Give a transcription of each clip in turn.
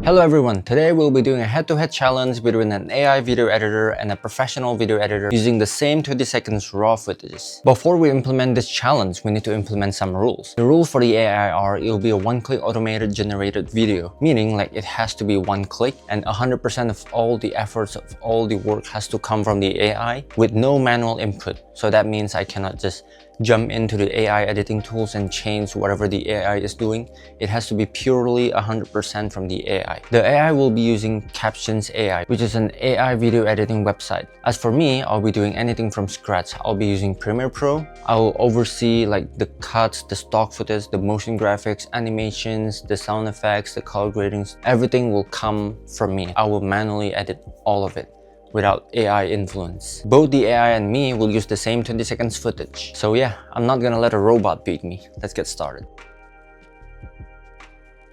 Hello everyone, today we'll be doing a head-to-head challenge between an AI video editor and a professional video editor using the same 20 seconds raw footages. Before we implement this challenge, we need to implement some rules. The rules for the AI are it will be a one-click automated generated video, meaning like it has to be one click and 100% of all the efforts of all the work has to come from the AI with no manual input. So that means I cannot just jump into the AI editing tools and change whatever the AI is doing. It has to be purely 100% from the AI. The AI will be using Captions AI, which is an AI video editing website. As for me, I'll be doing anything from scratch. I'll be using Premiere Pro. I will oversee like the cuts, the stock footage, the motion graphics, animations, the sound effects, the color gradings. Everything will come from me. I will manually edit all of it without AI influence. Both the AI and me will use the same 20 seconds footage. So yeah, I'm not gonna let a robot beat me. Let's get started.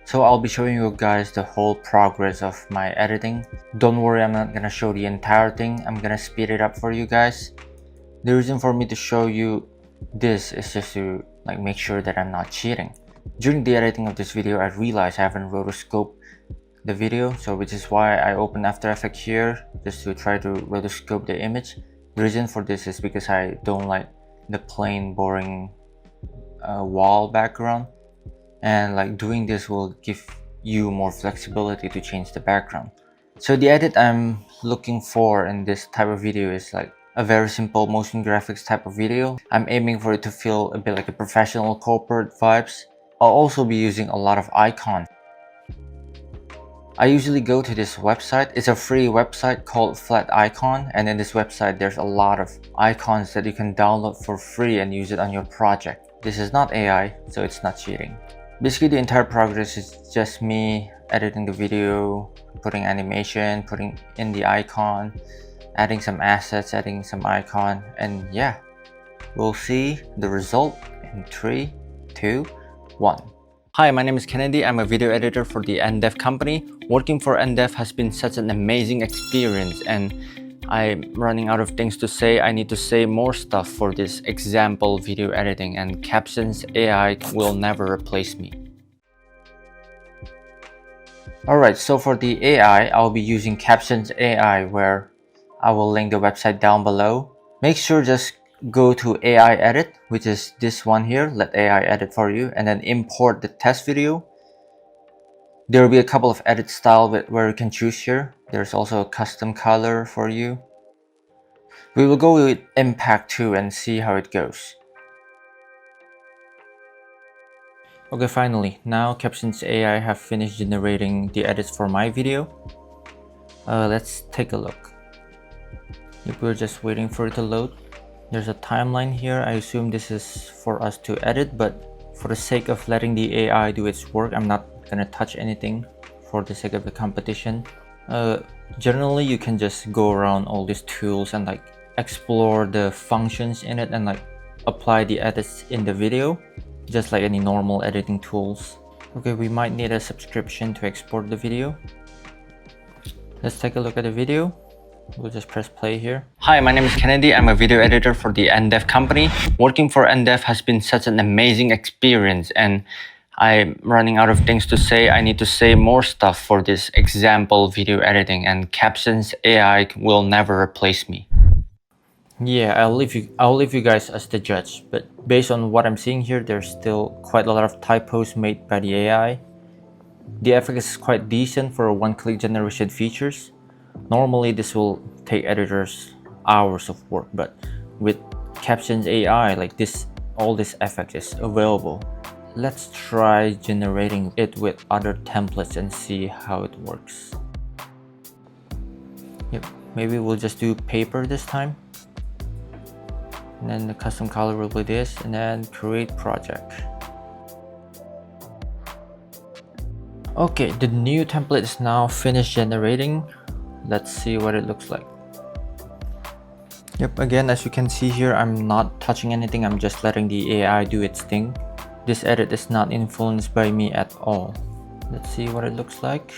So I'll be showing you guys the whole progress of my editing. Don't worry, I'm not gonna show the entire thing. I'm gonna speed it up for you guys. The reason for me to show you this is just to like make sure that I'm not cheating. During the editing of this video, I realized I haven't rotoscoped the video, so which is why I open After Effects here just to try to rotoscope the image. The reason for this is because I don't like the plain boring wall background, and like doing this will give you more flexibility to change the background. So the edit I'm looking for in this type of video is like a very simple motion graphics type of video. I'm aiming for it to feel a bit like a professional corporate vibes. I'll also be using a lot of icons. I usually go to this website. It's a free website called Flat Icon, and in this website there's a lot of icons that you can download for free and use it on your project. This is not AI, so it's not cheating. Basically the entire progress is just me editing the video, putting animation, putting in the icon, adding some assets, adding some icon, and yeah, we'll see the result in 3, 2, 1. Hi, my name is Kennedy. I'm a video editor for the NDev company. Working for NDev has been such an amazing experience, and I'm running out of things to say. I need to say more stuff for this example video editing, and Captions AI will never replace me. Alright, so for the AI, I'll be using Captions AI, where I will link the website down below. Make sure just go to AI edit, which is this one here, let AI edit for you, and then import the test video. There will be a couple of edit style where you can choose here. There's also a custom color for you. We will go with impact 2 and see how it goes. Okay, finally, now Captions AI have finished generating the edits for my video. Let's take a look. If we're just waiting for it to load. There's a timeline here. I assume this is for us to edit, but for the sake of letting the AI do its work, I'm not gonna touch anything for the sake of the competition. Generally, you can just go around all these tools and like explore the functions in it and like apply the edits in the video, just like any normal editing tools. Okay, we might need a subscription to export the video. Let's take a look at the video. We'll just press play here. Hi, my name is Kennedy. I'm a video editor for the NDev company. Working for NDev has been such an amazing experience, and I'm running out of things to say. I need to say more stuff for this example video editing, and Captions AI will never replace me. Yeah, I'll leave you guys as the judge, but based on what I'm seeing here, there's still quite a lot of typos made by the AI. The effect is quite decent for one-click generation features. Normally this will take editors hours of work, but with Captions AI, like this, all this effect is available. Let's try generating it with other templates and see how it works. Yep, maybe we'll just do paper this time. And then the custom color will be this, and then create project. Okay, the new template is now finished generating. Let's see what it looks like. Yep, again, as you can see here, I'm not touching anything. I'm just letting the AI do its thing. This edit is not influenced by me at all. Let's see what it looks like.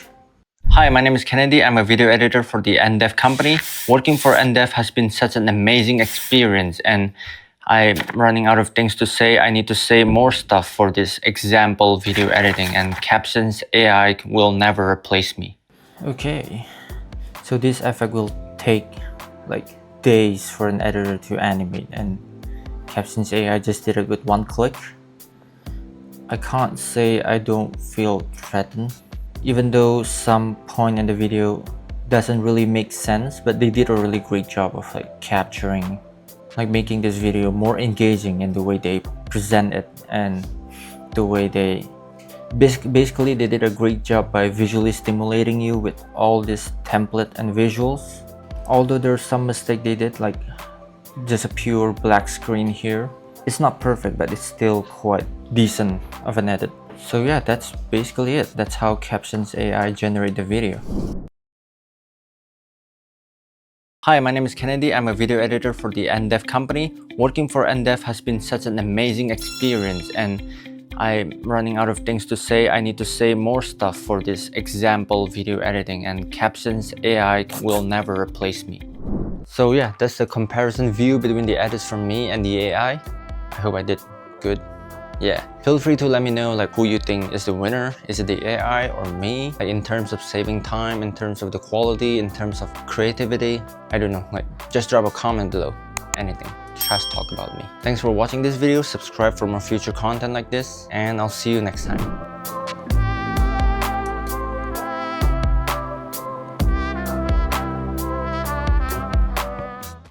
Hi, my name is Kennedy. I'm a video editor for the NDev company. Working for NDev has been such an amazing experience, and I'm running out of things to say. I need to say more stuff for this example video editing, and Captions AI will never replace me. Okay, so this effect will take like days for an editor to animate, and Captions AI just did it with one click. I can't say I don't feel threatened, even though some point in the video doesn't really make sense, but they did a really great job of like capturing, like making this video more engaging in the way they present it and the way they basically they did a great job by visually stimulating you with all this template and visuals. Although there's some mistake they did, like just a pure black screen here. It's not perfect, but it's still quite decent of an edit. So yeah, that's basically it. That's how Captions AI generate the video. Hi, my name is Kennedy. I'm a video editor for the NDev company. Working for NDev has been such an amazing experience, and I'm running out of things to say. I need to say more stuff for this example video editing, and Captions AI will never replace me. So yeah, that's the comparison view between the edits from me and the AI. I hope I did good. Yeah, feel free to let me know like who you think is the winner. Is it the AI or me? Like in terms of saving time, in terms of the quality, in terms of creativity. I don't know, like just drop a comment below. Anything, trash talk about me. Thanks for watching this video. Subscribe for more future content like this, and I'll see you next time.